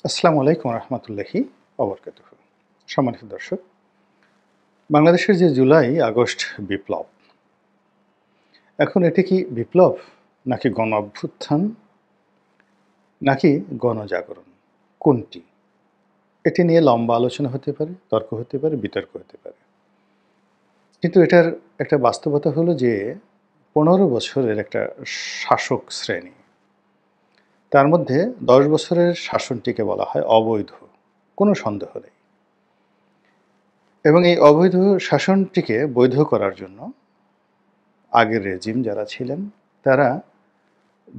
আসসালামু আলাইকুম রহমতুল্লাহি ওবরকাতুহু। সম্মানিত দর্শক, বাংলাদেশের যে জুলাই আগস্ট বিপ্লব, এখন এটি কি বিপ্লব নাকি গণ অভ্যুত্থান নাকি গণজাগরণ, কোনটি? এটি নিয়ে লম্বা আলোচনা হতে পারে, তর্ক হতে পারে, বিতর্ক হতে পারে। কিন্তু এটার একটা বাস্তবতা হলো যে ১৫ বছরের একটা শাসক শ্রেণী, তার মধ্যে ১০ বছরের শাসনটিকে বলা হয় অবৈধ, কোনো সন্দেহ নেই। এবং এই অবৈধ শাসনটিকে বৈধ করার জন্য আগের রেজিম যারা ছিলেন তারা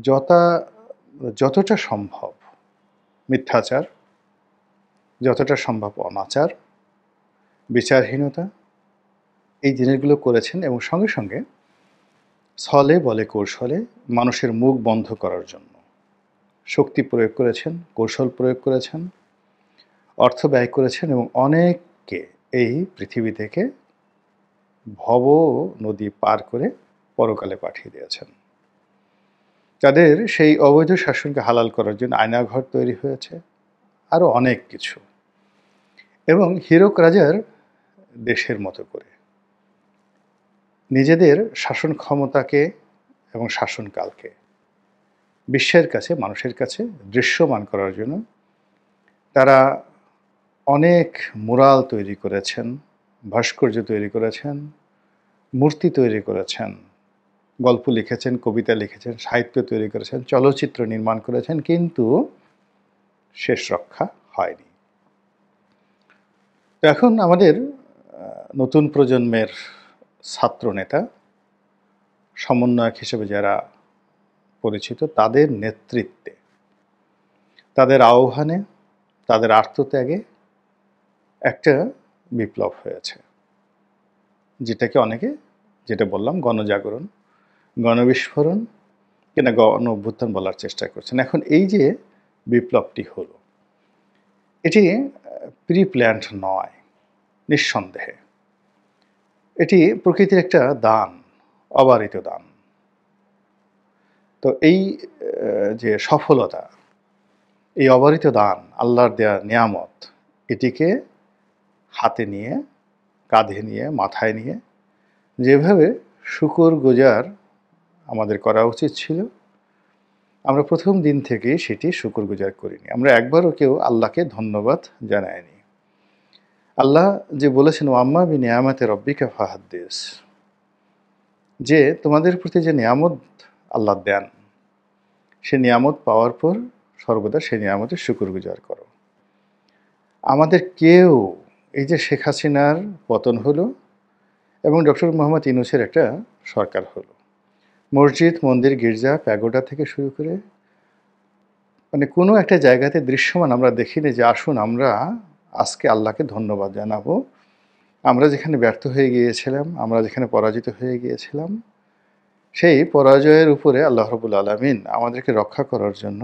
যতা যতটা সম্ভব মিথ্যাচার, যতটা সম্ভব অনাচার, বিচারহীনতা, এই জিনিসগুলো করেছেন এবং সঙ্গে সঙ্গে ছলে বলে কৌশলে মানুষের মুখ বন্ধ করার জন্য শক্তি প্রয়োগ করেছেন, কৌশল প্রয়োগ করেছেন, অর্থ ব্যয় করেছেন এবং অনেককে এই পৃথিবী থেকে ভব নদী পার করে পরকালে পাঠিয়ে দিয়েছেন। তাদের সেই অবৈধ শাসনকে হালাল করার জন্য আয়নাঘর তৈরি হয়েছে, আরও অনেক কিছু। এবং হীরক রাজার দেশের মতো করে নিজেদের শাসন ক্ষমতাকে এবং শাসনকালকে বিশ্বের কাছে, মানুষের কাছে দৃশ্যমান করার জন্য তারা অনেক মুরাল তৈরি করেছেন, ভাস্কর্য তৈরি করেছেন, মূর্তি তৈরি করেছেন, গল্প লিখেছেন, কবিতা লিখেছেন, সাহিত্য তৈরি করেছেন, চলচ্চিত্র নির্মাণ করেছেন, কিন্তু শেষ রক্ষা হয়নি। তো এখন আমাদের নতুন প্রজন্মের ছাত্রনেতা, সমন্বয়ক হিসেবে যারা পরিচিত, তাদের নেতৃত্বে, তাদের আহ্বানে, তাদের আত্মত্যাগে একটা বিপ্লব হয়েছে, যেটাকে অনেকে, যেটা বললাম, গণজাগরণ, গণবিস্ফোরণ কিনা গণ অভ্যুত্থান বলার চেষ্টা করছেন। এখন এই যে বিপ্লবটি হলো, এটি প্রি প্ল্যান্ড নয়, নিঃসন্দেহে এটি প্রকৃতির একটা দান, অবারিত দান। তো এই যে সফলতা, এই অবারিত দান, আল্লাহর দেয়া নিয়ামত, এটিকে হাতে নিয়ে, কাঁধে নিয়ে, মাথায় নিয়ে যেভাবে শুকরগুজার আমাদের করা উচিত ছিল, আমরা প্রথম দিন থেকেই সেটি শুকরগুজার করিনি। আমরা একবারও কেউ আল্লাহকে ধন্যবাদ জানাইনি। আল্লাহ যে বলেছেন, ওয়াম্মা বি নিয়ামাতে রব্বিকা ফাহাদ্দিস, যে তোমাদের প্রতি যে নিয়ামত আল্লাহ দেন, সে নিয়ামত পাওয়ার পর সর্বদা সে নিয়ামতের শুকরগুজার করো। আমাদের কেউ, এই যে শেখ হাসিনার পতন হলো এবং ডক্টর মোহাম্মদ ইউনূসের একটা সরকার হলো, মসজিদ, মন্দির, গির্জা, প্যাগোডা থেকে শুরু করে মানে কোনো একটা জায়গাতে দৃশ্যমান আমরা দেখিনি যে আসুন আমরা আজকে আল্লাহকে ধন্যবাদ জানাবো। আমরা যেখানে ব্যর্থ হয়ে গিয়েছিলাম, আমরা যেখানে পরাজিত হয়ে গিয়েছিলাম, সেই পরাজয়ের উপরে আল্লাহ রাব্বুল আলামিন আমাদেরকে রক্ষা করার জন্য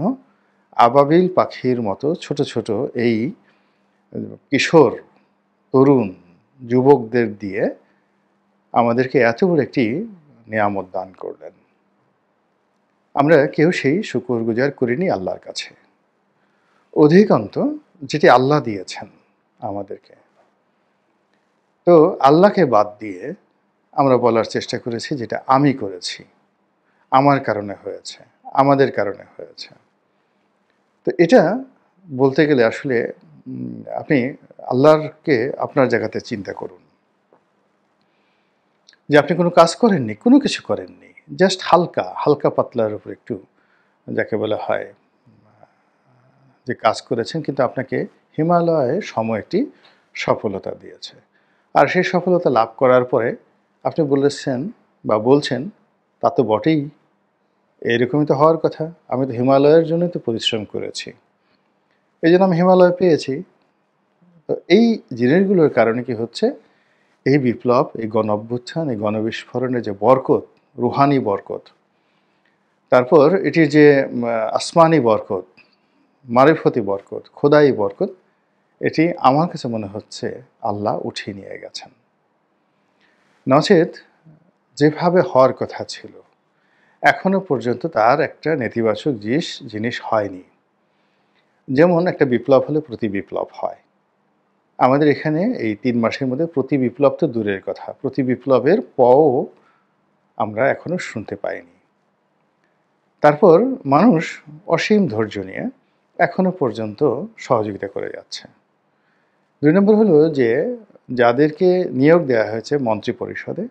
আবাবিল পাখির মতো ছোট ছোট এই কিশোর, তরুণ, যুবকদের দিয়ে আমাদেরকে এত বড় একটি নিয়ামত দান করলেন। আমরা কেউ সেই শুকরগুজার করিনি আল্লাহর কাছে। অধিকান্ত যেটি আল্লাহ দিয়েছেন আমাদেরকে, তো আল্লাহকে বাদ দিয়ে আমরা বলার চেষ্টা করেছি যেটা আমি করেছি, আমার কারণে হয়েছে, আমাদের কারণে হয়েছে। তো এটা বলতে গেলে আসলে আপনি আল্লাহকে আপনার জায়গাতে চিন্তা করুন যে আপনি কোনো কাজ করেননি, কোনো কিছু করেননি, জাস্ট হালকা হালকা পাতলার উপর একটু, যাকে বলা হয়, যে কাজ করেছেন, কিন্তু আপনাকে হিমালয়ে সম একটি সফলতা দিয়েছে। আর সেই সফলতা লাভ করার পরে আপনি বলেছেন বা বলছেন, তা তো বটেই, এরকমই তো হওয়ার কথা, আমি তো হিমালয়ের জন্যই তো পরিশ্রম করেছি, এই জন্য আমি হিমালয় পেয়েছি। তো এই জিনিসগুলোর কারণে কি হচ্ছে, এই বিপ্লব, এই গণ অভ্যুত্থান, এই গণবিস্ফোরণের যে বরকত, রুহানি বরকত, তারপর এটির যে আসমানি বরকত, মারিফতি বরকত, খোদাই বরকত, এটি আমার কাছে মনে হচ্ছে আল্লাহ উঠিয়ে নিয়ে গেছেন। নচেত যেভাবে হওয়ার কথা ছিল এখনো পর্যন্ত তার একটা নেতিবাচক জিনিস হয়নি। যেমন একটা বিপ্লব হলে প্রতি বিপ্লব হয়। আমাদের এখানে এই ৩ মাসের মধ্যে প্রতি বিপ্লব তো দূরের কথা, প্রতি বিপ্লবের পও আমরা এখনো শুনতে পাইনি। তারপর মানুষ অসীম ধৈর্য নিয়ে এখনো পর্যন্ত সহযোগিতা করে যাচ্ছে। ২ নম্বর হলো যে যাদেরকে নিয়োগ দেওয়া হয়েছে মন্ত্রিপরিষদে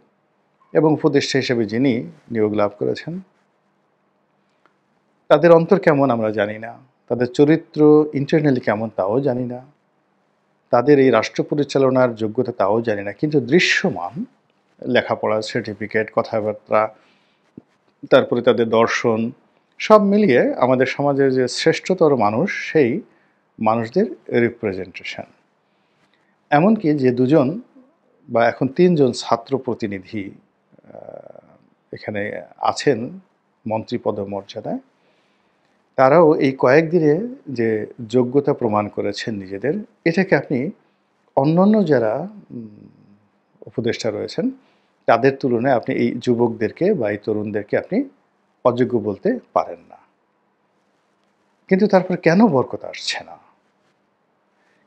এবং উপদেষ্টা হিসেবে যিনি নিয়োগ লাভ করেছেন, তাদের অন্তর কেমন আমরা জানি না, তাদের চরিত্র ইন্টারনালি কেমন তাও জানি না, তাদের এই রাষ্ট্র পরিচালনার যোগ্যতা তাও জানি না, কিন্তু দৃশ্যমান লেখাপড়া, সার্টিফিকেট, কথাবার্তা, তারপরে তাদের দর্শন সব মিলিয়ে আমাদের সমাজের যে শ্রেষ্ঠতর মানুষ সেই মানুষদের রিপ্রেজেন্টেশন। এমনকি যে ২ জন বা এখন ৩ জন ছাত্র প্রতিনিধি এখানে আছেন মন্ত্রী পদমর্যাদায়, তারাও এই কয়েকদিনে যে যোগ্যতা প্রমাণ করেছেন নিজেদের, এটাকে আপনি অন্যান্য যারা উপদেষ্টা রয়েছেন তাদের তুলনায় আপনি এই যুবকদেরকে বা এই তরুণদেরকে আপনি অযোগ্য বলতে পারেন না। কিন্তু তারপর কেন বরকত আসছে না?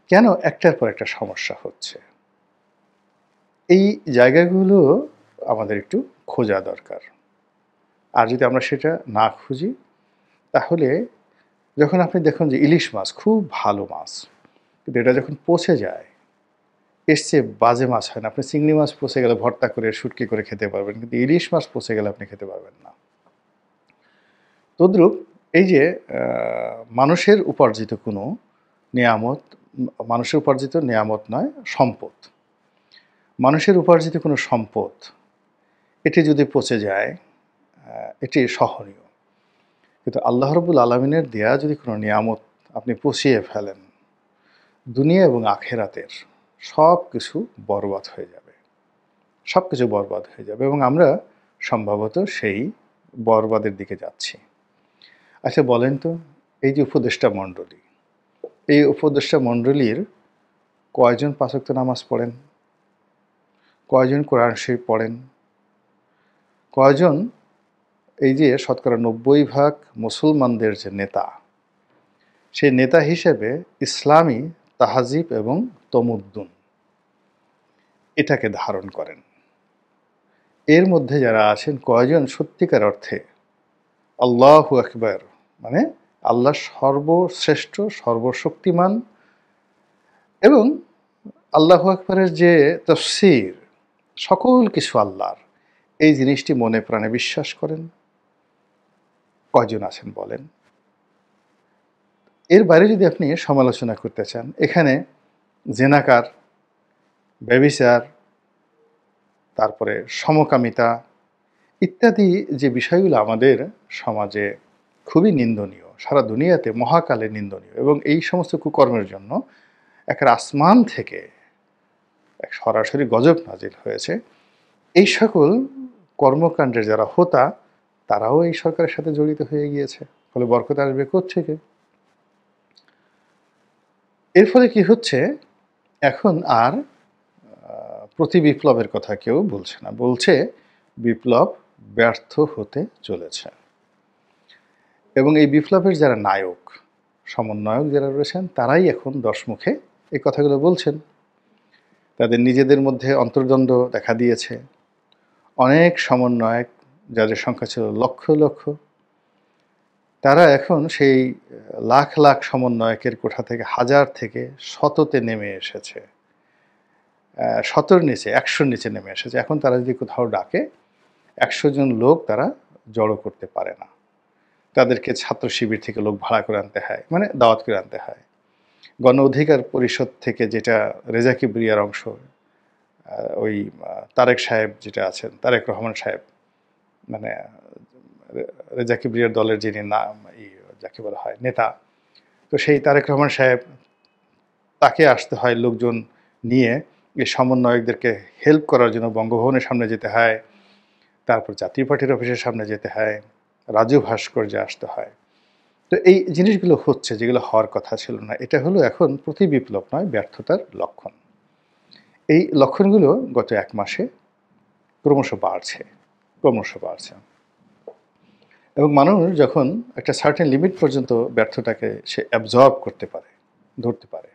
কেন একটার পর একটা সমস্যা হচ্ছে? এই জায়গাগুলো আমাদের একটু খোঁজা দরকার। আর যদি আমরা সেটা না খুঁজি, তাহলে যখন আপনি দেখুন যে ইলিশ মাছ খুব ভালো মাছ, কিন্তু এটা যখন পচে যায়, এর চেয়ে বাজে মাছ হয় না। আপনি চিংড়ি মাছ পচে গেলে ভর্তা করে, শুটকি করে খেতে পারবেন, কিন্তু ইলিশ মাছ পচে গেলে আপনি খেতে পারবেন না। তদ্রূপ এই যে মানুষের উপার্জিত কোনো নেয়ামত, মানুষের উপার্জিত নেয়ামত নয়, সম্পদ। মানুষের উপার্জিত কোনো সম্পদ, এটি যদি পচে যায়, এটি সহনীয়। কিন্তু আল্লাহ রাব্বুল আলামিনের দেয়া যদি কোনো নিয়ামত আপনি পচিয়ে ফেলেন, দুনিয়া এবং আখেরাতের সব কিছু বরবাদ হয়ে যাবে। সব কিছু বরবাদ হয়ে যাবে এবং আমরা সম্ভবত সেই বরবাদের দিকে যাচ্ছি। আচ্ছা বলেন তো, এই যে উপদেষ্টা মণ্ডলী, এই উপদেষ্টা মণ্ডলীর কয়জন ৫ ওয়াক্ত নামাজ পড়েন? কয়জন কোরআন শরীফ পড়েন? কয়জন এই যে শতকরা ৯০% মুসলমানদের যে নেতা, সেই নেতা হিসেবে ইসলামী তাহাজিব এবং তমুদ্দুন এটাকে ধারণ করেন? এর মধ্যে যারা আছেন কয়জন সত্যিকার অর্থে আল্লাহু আকবার, মানে আল্লাহ সর্বশ্রেষ্ঠ, সর্বশক্তিমান, এবং আল্লাহু আকবারের যে তাফসীর, সকল কিছু আল্লাহর, এই জিনিসটি মনে প্রাণে বিশ্বাস করেন? কয়জন আছেন বলেন? এর বাইরে যদি আপনি সমালোচনা করতে চান, এখানে জেনাকার, ব্যভিচার, তারপরে সমকামিতা ইত্যাদি যে বিষয়গুলো আমাদের সমাজে খুবই নিন্দনীয়, সারা দুনিয়াতে মহাকালে নিন্দনীয়, এবং এই সমস্ত কুকর্মের জন্য এক আসমান থেকে এক সরাসরি গজব নাজিল হয়েছে। এই সকল কর্মকাণ্ডের যারা হোতা, তারাও এই সরকারের সাথে জড়িত হয়ে গিয়েছে। ফলে বরকত আসবে কোত্থেকে? এর ফলে কি হচ্ছে, এখন আর প্রতি বিপ্লবের কথা কেউ বলছে না, বলছে বিপ্লব ব্যর্থ হতে চলেছে। এবং এই বিপ্লবের যারা নায়ক, সমন্বয়ক যারা রয়েছেন, তারাই এখন দশমুখে এই কথাগুলো বলছেন। তাদের নিজেদের মধ্যে অন্তর্দ্বন্দ্ব দেখা দিয়েছে। অনেক সমন্বয়ক, যাদের সংখ্যা ছিল লক্ষ লক্ষ, তারা এখন সেই লাখ লাখ সমন্বয়কের কোঠা থেকে হাজার থেকে শততে নেমে এসেছে, শতর নিচে, ১০০-র নিচে নেমে এসেছে। এখন তারা যদি কোথাও ডাকে, ১০০ জন লোক তারা জড়ো করতে পারে না। তাদেরকে ছাত্র শিবির থেকে লোক ভাড়া করে আনতে হয়, মানে দাওয়াত করে আনতে হয়। গণ অধিকার পরিষদ থেকে, যেটা রেজা কিবরিয়ার অংশ, ওই তারেক সাহেব যেটা আছেন, তারেক রহমান সাহেব, মানে রেজা কিবরিয়ার দলের যিনি নাম, যাকে বলা হয় নেতা, তো সেই তারেক রহমান সাহেব, তাকে আসতে হয় লোকজন নিয়ে, এই সমন্বয়কদেরকে হেল্প করার জন্য বঙ্গভবনের সামনে যেতে হয়, তারপর জাতীয় পার্টির অফিসের সামনে যেতে হয়, রাজু ভাস্কর্যে আসতে হয়। তো এই জিনিসগুলো হচ্ছে, যেগুলো হওয়ার কথা ছিল না। এটা হলো এখন প্রতি বিপ্লব নয়, ব্যর্থতার লক্ষণ। এই লক্ষণগুলো গত ১ মাসে ক্রমশ বাড়ছে, ক্রমশ বাড়ছে। এবং মানুষ যখন একটা সার্টেন লিমিট পর্যন্ত ব্যর্থতাকে সে অ্যাবজর্ব করতে পারে, ধরতে পারে,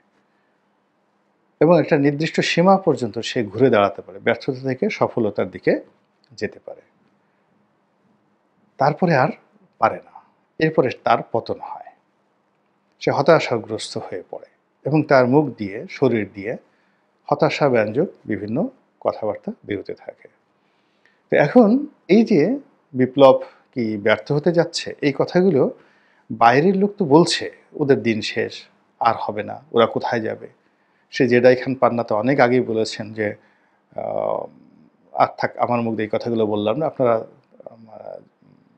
এবং একটা নির্দিষ্ট সীমা পর্যন্ত সে ঘুরে দাঁড়াতে পারে, ব্যর্থতা থেকে সফলতার দিকে যেতে পারে, তারপরে আর পারে না, এরপরে তার পতন হয়, সে হতাশাগ্রস্ত হয়ে পড়ে এবং তার মুখ দিয়ে, শরীর দিয়ে হতাশাব্যঞ্জক বিভিন্ন কথাবার্তা বেরোতে থাকে। তো এখন এই যে বিপ্লব কি ব্যর্থ হতে যাচ্ছে, এই কথাগুলো বাইরের লোক তো বলছে ওদের দিন শেষ, আর হবে না, ওরা কোথায় যাবে। সে জেডাই খান পান্না তো অনেক আগেই বলেছেন যে আর থাক, আমার মুখ দিয়ে এই কথাগুলো বললাম না, আপনারা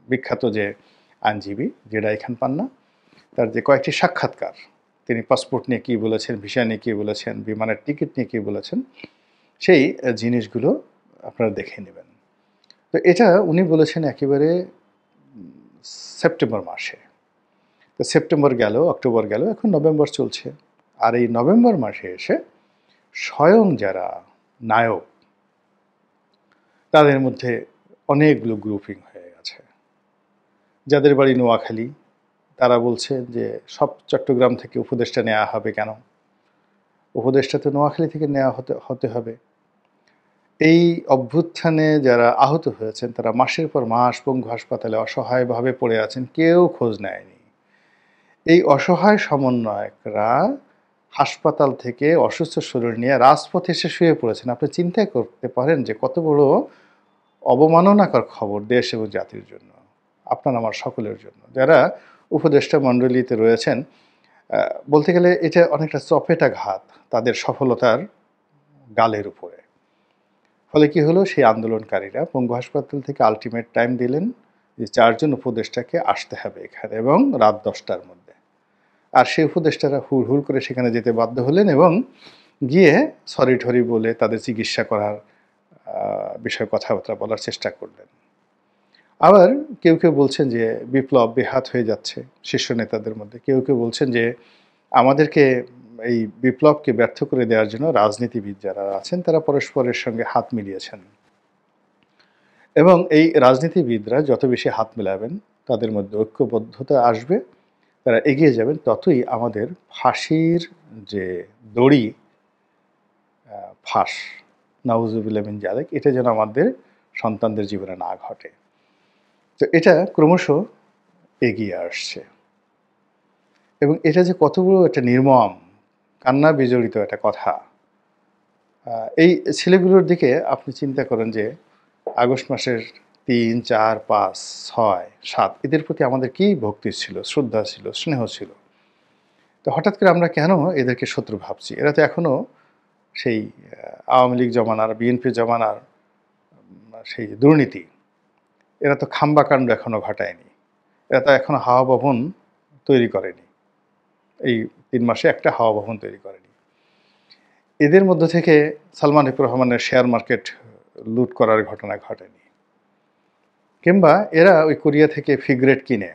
বিখ্যাত যে আইনজীবী জেডাই খান পান্না, তার যে কয়েকটি সাক্ষাৎকার, তিনি পাসপোর্ট নিয়ে কী বলেছেন, ভিসা নিয়ে কী বলেছেন, বিমানের টিকিট নিয়ে কী বলেছেন, সেই জিনিসগুলো আপনারা দেখে নেবেন। তো এটা উনি বলেছেন একেবারে সেপ্টেম্বর মাসে। তো সেপ্টেম্বর গেল, অক্টোবর গেল, এখন নভেম্বর চলছে। আর এই নভেম্বর মাসে এসে স্বয়ং যারা নায়ক, তাদের মধ্যে অনেকগুলো গ্রুপিং হয়ে গেছে। যাদের বাড়ি নোয়াখালী, তারা বলছে যে সব চট্টগ্রাম থেকে উপদেষ্টা নেওয়া হবে কেন, উপদেষ্টা তো নোয়াখালী থেকে নেওয়া হতে হবে। এই অভ্যুত্থানে যারা আহত হয়েছেন তারা মাসের পর মাস পঙ্গু হাসপাতালে অসহায়ভাবে পড়ে আছেন, কেউ খোঁজ নেয়নি। এই অসহায় সমন্বয়করা হাসপাতাল থেকে অসুস্থ শরীর নিয়ে রাজপথে এসে শুয়ে পড়েছেন। আপনি চিন্তা করতে পারেন যে কত বড় অবমাননাকর খবর দেশ এবং জাতির জন্য, আপনার আমার সকলের জন্য। যারা উপদেষ্টা মণ্ডলীতে রয়েছেন, বলতে গেলে এটা অনেকটা চপেটাঘাত তাদের সফলতার গালের উপরে। ফলে কি হলো, সেই আন্দোলনকারীরা পঙ্গু হাসপাতাল থেকে আলটিমেট টাইম দিলেন যে 4 জন উপদেষ্টাকে আসতে হবে এখানে, এবং রাত 10টার মধ্যে। আর সেই উপদেষ্টারা হুড় করে সেখানে যেতে বাধ্য হলেন এবং গিয়ে সরি ঠরি বলে তাদের চিকিৎসা করার বিষয়ে কথাবার্তা বলার চেষ্টা করলেন। আবার কেউ কেউ বলছেন যে বিপ্লব বেহাত হয়ে যাচ্ছে শীর্ষ নেতাদের মধ্যে। কেউ কেউ বলছেন যে আমাদেরকে এই বিপ্লবকে ব্যর্থ করে দেওয়ার জন্য রাজনীতিবিদ যারা আছেন তারা পরস্পরের সঙ্গে হাত মিলিয়েছেন, এবং এই রাজনীতিবিদরা যত বেশি হাত মেলাবেন তাদের মধ্যে ঐক্যবদ্ধতা আসবে, তারা এগিয়ে যাবেন, ততই আমাদের ফাঁসির যে দড়ি ফাঁস, নাউজুবিল্লাহ মিন যালিক, এটা যেন আমাদের সন্তানদের জীবনে না ঘটে। তো এটা ক্রমশ এগিয়ে আসছে, এবং এটা যে কত বড় একটা নির্মম কান্না বিজড়িত একটা কথা। এই ছেলেগুলোর দিকে আপনি চিন্তা করেন যে আগস্ট মাসের 3, 4, 5, 6, 7 এদের প্রতি আমাদের কী ভক্তি ছিল, শ্রদ্ধা ছিল, স্নেহ ছিল। তো হঠাৎ করে আমরা কেন এদেরকে শত্রু ভাবছি? এরা তো এখনও সেই আওয়ামী লীগ জমানার, বিএনপি জমানার সেই দুর্নীতি, এরা তো খাম্বাকাণ্ড এখনও ঘটায়নি, এরা তো এখনও হাওয়া ভবন তৈরি করেনি, এই 3 মাসে একটা হাওয়া ভবন তৈরি করেনি। এদের মধ্য থেকে সালমান এফ রহমানের শেয়ার মার্কেট লুট করার ঘটনা ঘটেনি, কিংবা এরা ওই কোরিয়া থেকে ফিগারেট কিনে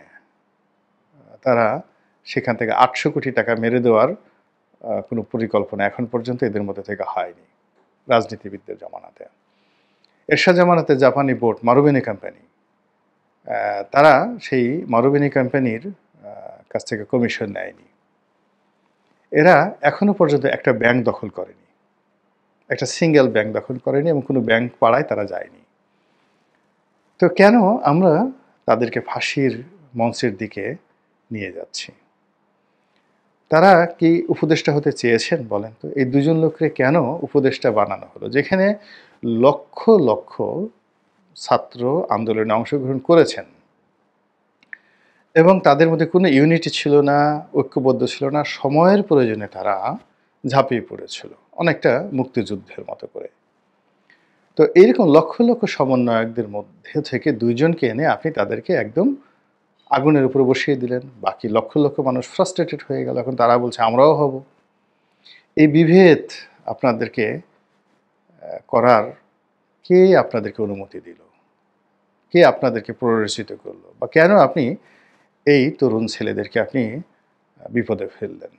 তারা সেখান থেকে 800 কোটি টাকা মেরে দেওয়ার কোনো পরিকল্পনা এখন পর্যন্ত এদের মধ্যে থেকে হয়নি রাজনীতিবিদদের জমানাতে। এরশাদ জামানাতে জাপানি বোট মারুবিনি কোম্পানি, তারা সেই মারুবিনি কোম্পানির কাছ থেকে কমিশন নেয়নি। এরা এখনও পর্যন্ত একটা ব্যাংক দখল করেনি, একটা সিঙ্গেল ব্যাংক দখল করেনি, এবং কোনো ব্যাংক পাড়ায় তারা যায়নি। তো কেন আমরা তাদেরকে ফাঁসির মঞ্চের দিকে নিয়ে যাচ্ছি? তারা কি উপদেষ্টা হতে চেয়েছেন বলেন তো? এই 2 জন লোককে কেন উপদেষ্টা বানানো হলো, যেখানে লক্ষ লক্ষ ছাত্র আন্দোলনে অংশগ্রহণ করেছেন এবং তাদের মধ্যে কোনো ইউনিটি ছিল না, ঐক্যবদ্ধ ছিল না, সময়ের প্রয়োজনে তারা ঝাঁপিয়ে পড়েছিল অনেকটা মুক্তিযুদ্ধের মতো করে। তো এইরকম লক্ষ লক্ষ সমন্বয়কদের মধ্যে থেকে 2 জনকে এনে আপনি তাদেরকে একদম আগুনের উপরে বসিয়ে দিলেন, বাকি লক্ষ লক্ষ মানুষ ফ্রাস্ট্রেটেড হয়ে গেল, এখন তারা বলছে আমরাও হব। এই বিভেদ আপনাদেরকে করার কে আপনাদেরকে অনুমতি দিল, কে আপনাদেরকে প্ররোচিত করলো, বা কেন আপনি এই তরুণ ছেলেদেরকে আপনি বিপদে ফেললেন?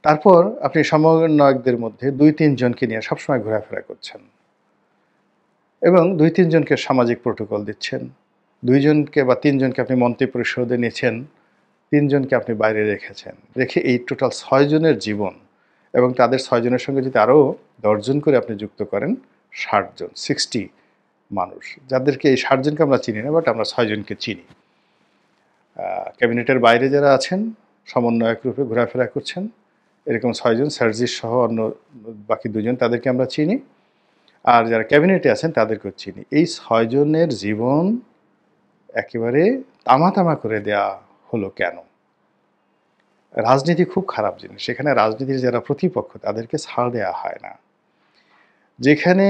তারপর আপনি সমন্বয়কদের মধ্যে 2-3 জনকে নিয়ে সবসময় ঘোরাফেরা করছেন এবং 2-3 জনকে সামাজিক প্রোটোকল দিচ্ছেন, 2 জনকে বা 3 জনকে আপনি মন্ত্রী পরিষদে নিয়েছেন, 3 জনকে আপনি বাইরে রেখেছেন। রেখে এই টোটাল 6 জনের জীবন এবং তাদের 6 জনের সঙ্গে যদি আরও 10 জন করে আপনি যুক্ত করেন, 60 জন, 60 মানুষ, যাদেরকে এই 60 জনকে আমরা চিনি না, বাট আমরা 6 জনকে চিনি। ক্যাবিনেটের বাইরে যারা আছেন, সমন্বয়ক রূপে ঘোরাফেরা করছেন, এরকম 6 জন, সার্জিস সহ অন্য বাকি 2 জন, তাদেরকে আমরা চিনি। আর যারা ক্যাবিনেটে আছেন তাদেরকেও চিনি। এই 6 জনের জীবন একেবারে তামা করে দেয়া হলো কেন? রাজনীতি খুব খারাপ জিনিস। সেখানে রাজনীতির যারা প্রতিপক্ষ তাদেরকে ছাড় দেওয়া হয় না। যেখানে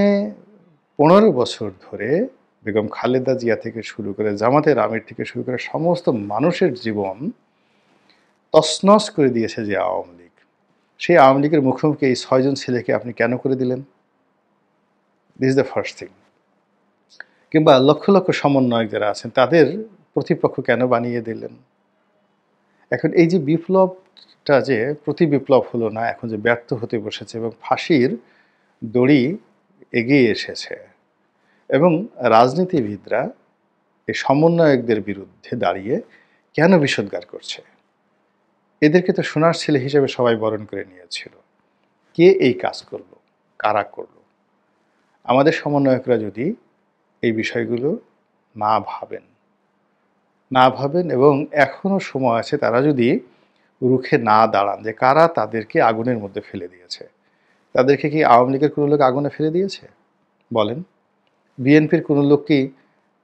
15 বছর ধরে বেগম খালেদা জিয়া থেকে শুরু করে জামাতের আমির থেকে শুরু করে সমস্ত মানুষের জীবন তছনছ করে দিয়েছে যে আওয়ামী লীগ, সেই আওয়ামী লীগের মুখোমুখি এই 6 জন ছেলেকে আপনি কেন করে দিলেন? This is the first thing. কিংবা লক্ষ লক্ষ সমন্বয়ক যারা আছেন তাদের প্রতিপক্ষ কেন বানিয়ে দিলেন? এখন এই যে বিপ্লবটা যে প্রতি বিপ্লব হলো না, এখন যে ব্যর্থ হতে বসেছে এবং ফাঁসির দড়ি এগিয়ে এসেছে, এবং রাজনীতিবিদরা এই সমন্বয়কদের বিরুদ্ধে দাঁড়িয়ে কেন বিষোদ্গার করছে? এদেরকে তো সোনার ছেলে হিসেবে সবাই বরণ করে নিয়েছিল। কে এই কাজ করলো? কারা করলো? আমাদের সমন্বয়করা যদি এই বিষয়গুলো না ভাবেন এবং এখনও সময় আছে, তারা যদি রুখে না দাঁড়ান যে কারা তাদেরকে আগুনের মধ্যে ফেলে দিয়েছে। তাদেরকে কি আওয়ামী লীগের কোনো লোক আগুনে ফেলে দিয়েছে? বলেন। বিএনপির কোনো লোক কি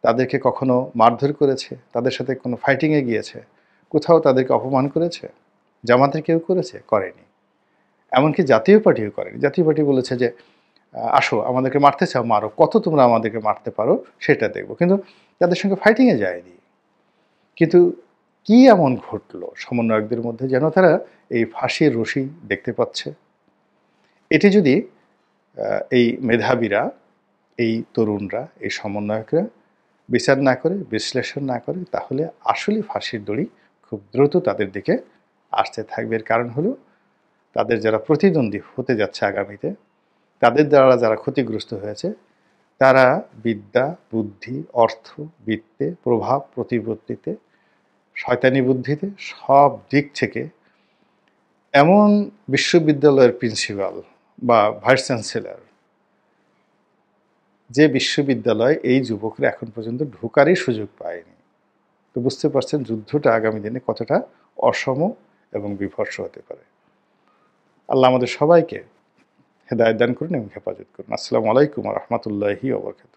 তাদেরকে কখনো মারধর করেছে? তাদের সাথে কোনো ফাইটিংয়ে গিয়েছে? কোথাও তাদেরকে অপমান করেছে? জামাতের কেউ করেছে? করেনি। এমনকি জাতীয় পার্টিও করেনি। জাতীয় পার্টি বলেছে যে আসো, আমাদেরকে মারতে চাও মারো, কত তোমরা আমাদেরকে মারতে পারো সেটা দেখবো, কিন্তু তাদের সঙ্গে ফাইটিংয়ে যায়নি। কিন্তু কি এমন ঘটলো সমন্বয়কদের মধ্যে যেন তারা এই ফাঁসির রশি দেখতে পাচ্ছে? এটি যদি এই মেধাবীরা, এই তরুণরা, এই সমন্বয়করা বিচার না করে, বিশ্লেষণ না করে, তাহলে আসলে ফাঁসির দড়ি খুব দ্রুত তাদের দিকে আসতে থাকবে। এর কারণ হলো তাদের যারা প্রতিদ্বন্দ্বী হতে যাচ্ছে আগামীতে, তাদের দ্বারা যারা ক্ষতিগ্রস্ত হয়েছে, তারা বিদ্যা, বুদ্ধি, অর্থ, বিত্তে, প্রভাব, প্রতিপত্তিতে, শয়তানি বুদ্ধিতে, সব দিক থেকে এমন বিশ্ববিদ্যালয়ের প্রিন্সিপাল বা ভাইস চ্যান্সেলর, যে বিশ্ববিদ্যালয়ে এই যুবকরা এখন পর্যন্ত ঢোকারই সুযোগ পায়নি। তো বুঝতে পারছেন যুদ্ধটা আগামী দিনে কতটা অসম এবং বিভৎস হতে পারে। আল্লাহ আমাদের সবাইকে হেদায়েত দান করুন এবং হেফাজত করুন। আসসালামু আলাইকুম ওয়া রাহমাতুল্লাহি ওয়া বারাকাতুহু।